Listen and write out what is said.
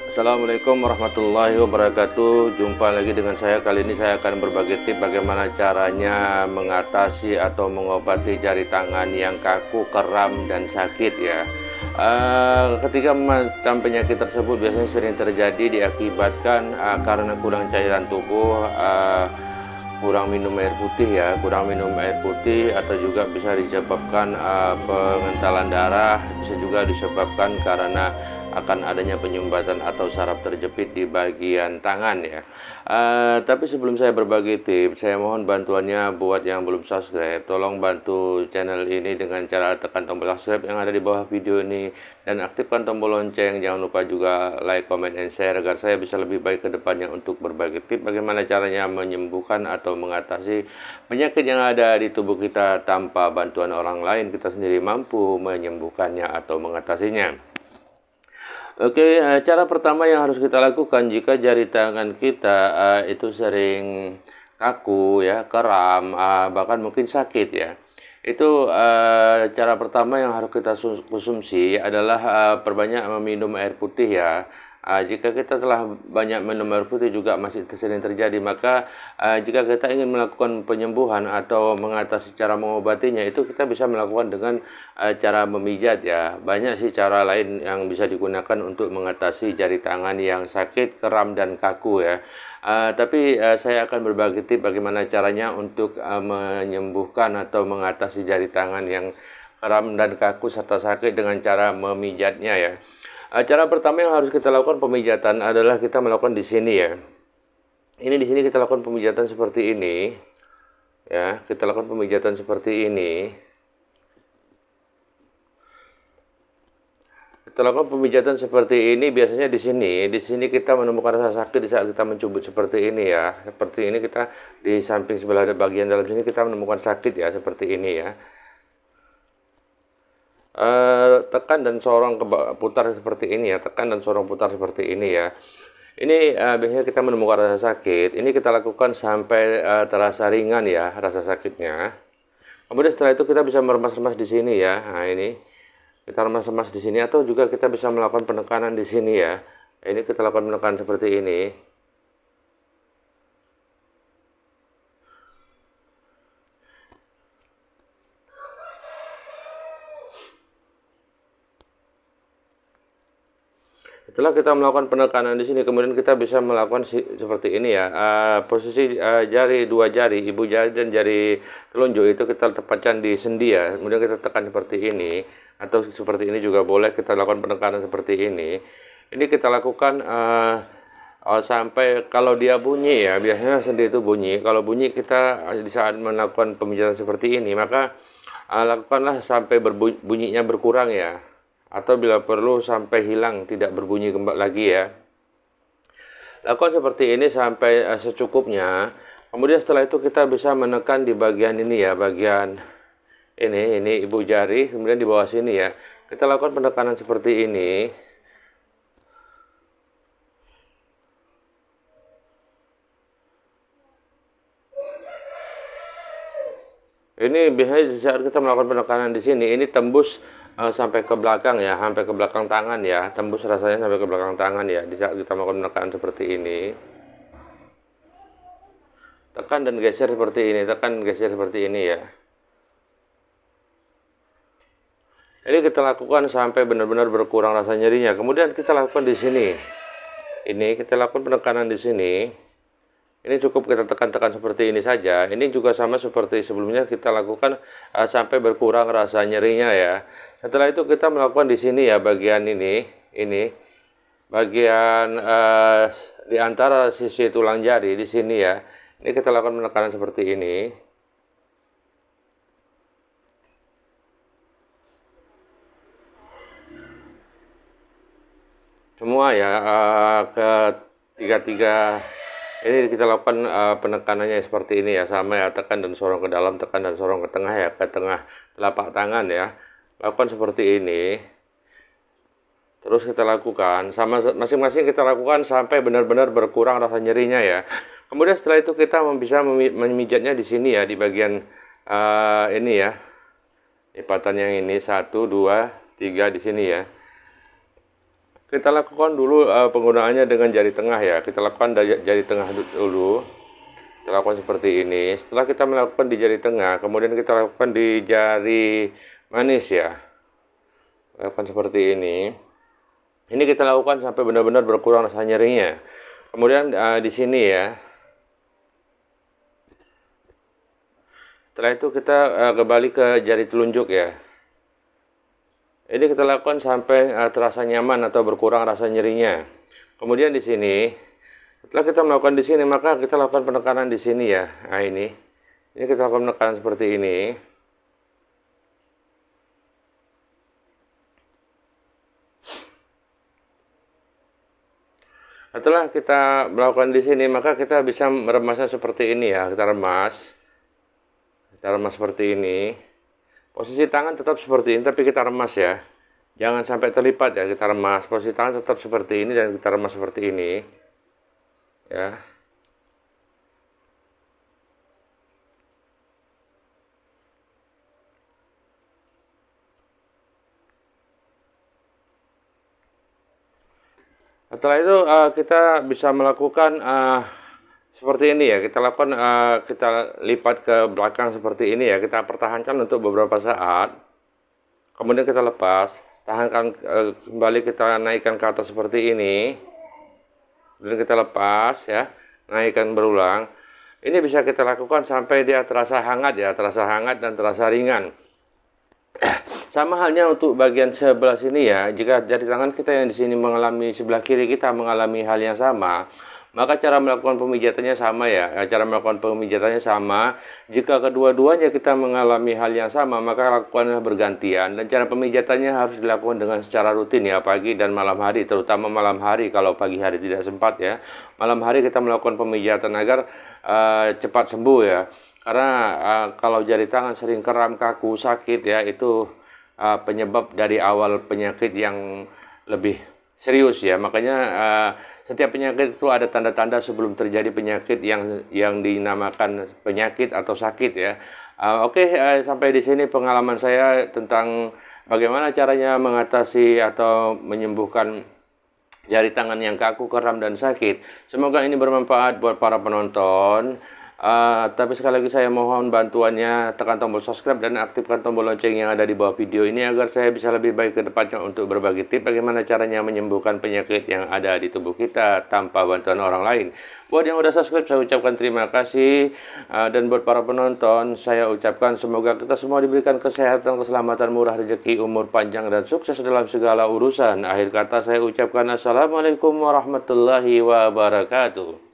Assalamualaikum warahmatullahi wabarakatuh. Jumpa lagi dengan saya. Kali ini saya akan berbagi tips bagaimana caranya mengatasi atau mengobati jari tangan yang kaku, kram, dan sakit ya. Ketika macam penyakit tersebut biasanya sering terjadi diakibatkan karena kurang cairan tubuh, kurang minum air putih ya, kurang minum air putih, atau juga bisa disebabkan pengentalan darah, bisa juga disebabkan karena akan adanya penyumbatan atau saraf terjepit di bagian tangan ya. Tapi sebelum saya berbagi tips, saya mohon bantuannya buat yang belum subscribe, tolong bantu channel ini dengan cara tekan tombol subscribe yang ada di bawah video ini dan aktifkan tombol lonceng. Jangan lupa juga like, comment, and share agar saya bisa lebih baik ke depannya untuk berbagi tips bagaimana caranya menyembuhkan atau mengatasi penyakit yang ada di tubuh kita tanpa bantuan orang lain. Kita sendiri mampu menyembuhkannya atau mengatasinya. Oke, cara pertama yang harus kita lakukan jika jari tangan kita itu sering kaku ya, kram, bahkan mungkin sakit ya. Itu cara pertama yang harus kita konsumsi adalah perbanyak meminum air putih ya. Jika kita telah banyak minum air putih juga masih sering terjadi, maka jika kita ingin melakukan penyembuhan atau mengatasi cara mengobatinya, itu kita bisa melakukan dengan cara memijat ya. Banyak sih cara lain yang bisa digunakan untuk mengatasi jari tangan yang sakit, kram, dan kaku ya. Tapi saya akan berbagi tips bagaimana caranya untuk menyembuhkan atau mengatasi jari tangan yang kram dan kaku serta sakit dengan cara memijatnya ya. Cara pertama yang harus kita lakukan pemijatan adalah kita melakukan di sini ya. Ini di sini kita lakukan pemijatan seperti ini. Ya, kita lakukan pemijatan seperti ini. Kita lakukan pemijatan seperti ini biasanya di sini. Di sini kita menemukan rasa sakit di saat kita mencubit seperti ini ya. Seperti ini kita di samping sebelah bagian dalam sini kita menemukan sakit ya seperti ini ya. Tekan dan sorong putar seperti ini ya, tekan dan sorong putar seperti ini ya. Ini biasanya kita menemukan rasa sakit, ini kita lakukan sampai terasa ringan ya rasa sakitnya. Kemudian setelah itu kita bisa meremas-remas di sini ya. Nah ini kita remas-remas di sini, atau juga kita bisa melakukan penekanan di sini ya. Ini kita lakukan penekanan seperti ini. Setelah kita melakukan penekanan di sini, kemudian kita bisa melakukan seperti ini ya. Posisi jari, dua jari, ibu jari dan jari telunjuk itu kita tepatkan di sendi ya. Kemudian kita tekan seperti ini, atau seperti ini juga boleh. Kita lakukan penekanan seperti ini. Ini kita lakukan sampai kalau dia bunyi ya. Biasanya sendi itu bunyi. Kalau bunyi kita di saat melakukan pemijatan seperti ini, maka lakukanlah sampai bunyinya berkurang ya, atau bila perlu sampai hilang, tidak berbunyi kembali lagi ya. Lakukan seperti ini sampai secukupnya. Kemudian setelah itu kita bisa menekan di bagian ini ya, bagian ini ibu jari, kemudian di bawah sini ya. Kita lakukan penekanan seperti ini. Ini biasanya saat kita melakukan penekanan di sini, ini tembus sampai ke belakang ya, sampai ke belakang tangan ya, tembus rasanya sampai ke belakang tangan ya. Di saat kita melakukan penekanan seperti ini, tekan dan geser seperti ini, tekan geser seperti ini ya. Ini kita lakukan sampai benar-benar berkurang rasa nyerinya. Kemudian kita lakukan di sini. Ini kita lakukan penekanan di sini. Ini cukup kita tekan-tekan seperti ini saja. Ini juga sama seperti sebelumnya, kita lakukan sampai berkurang rasa nyerinya ya. Setelah itu kita melakukan di sini ya, bagian ini bagian di antara sisi tulang jari di sini ya. Ini kita lakukan penekanan seperti ini. Semua ya, ketiga-tiga ini kita lakukan penekanannya seperti ini ya, sama ya, tekan dan sorong ke dalam, tekan dan sorong ke tengah ya, ke tengah telapak tangan ya. Lakukan seperti ini. Terus kita lakukan sama masing-masing, kita lakukan sampai benar-benar berkurang rasa nyerinya ya. Kemudian setelah itu kita bisa memijatnya di sini ya, di bagian ini ya. Lipatan yang ini 1 2 3 di sini ya. Kita lakukan dulu penggunaannya dengan jari tengah ya. Kita lakukan jari tengah dulu. Kita lakukan seperti ini. Setelah kita melakukan di jari tengah, kemudian kita lakukan di jari manis ya. Lakukan seperti ini. Ini kita lakukan sampai benar-benar berkurang rasa nyerinya. Kemudian di sini ya. Setelah itu kita kembali ke jari telunjuk ya. Ini kita lakukan sampai terasa nyaman atau berkurang rasa nyerinya. Kemudian di sini, setelah kita melakukan di sini, maka kita lakukan penekanan di sini ya. Nah ini kita lakukan penekanan seperti ini. Setelah kita melakukan di sini, maka kita bisa meremasnya seperti ini ya. Kita remas seperti ini. Posisi tangan tetap seperti ini, tapi kita remas ya. Jangan sampai terlipat ya, kita remas. Posisi tangan tetap seperti ini dan kita remas seperti ini. Ya. Setelah itu kita bisa melakukan seperti ini ya. Kita lakukan kita lipat ke belakang seperti ini ya. Kita pertahankan untuk beberapa saat. Kemudian kita lepas, tahankan kembali, kita naikkan ke atas seperti ini. Kemudian kita lepas ya, naikkan berulang. Ini bisa kita lakukan sampai dia terasa hangat ya, terasa hangat dan terasa ringan. Sama halnya untuk bagian sebelah sini ya. Jika jari tangan kita yang di sini mengalami, sebelah kiri kita mengalami hal yang sama, maka cara melakukan pemijatannya sama ya. Cara melakukan pemijatannya sama. Jika kedua-duanya kita mengalami hal yang sama, maka lakukanlah bergantian. Dan cara pemijatannya harus dilakukan dengan secara rutin ya, pagi dan malam hari. Terutama malam hari, kalau pagi hari tidak sempat ya. Malam hari kita melakukan pemijatan agar cepat sembuh ya. Karena kalau jari tangan sering kram, kaku, sakit ya, itu penyebab dari awal penyakit yang lebih serius ya. Makanya setiap penyakit itu ada tanda-tanda sebelum terjadi penyakit yang dinamakan penyakit atau sakit ya. Oke, sampai di sini pengalaman saya tentang bagaimana caranya mengatasi atau menyembuhkan jari tangan yang kaku, kram, dan sakit. Semoga ini bermanfaat buat para penonton. Tapi sekali lagi saya mohon bantuannya, tekan tombol subscribe dan aktifkan tombol lonceng yang ada di bawah video ini agar saya bisa lebih baik ke depannya untuk berbagi tips bagaimana caranya menyembuhkan penyakit yang ada di tubuh kita tanpa bantuan orang lain. Buat yang udah subscribe saya ucapkan terima kasih, dan buat para penonton saya ucapkan semoga kita semua diberikan kesehatan, keselamatan, murah rezeki, umur panjang, dan sukses dalam segala urusan. Akhir kata saya ucapkan assalamualaikum warahmatullahi wabarakatuh.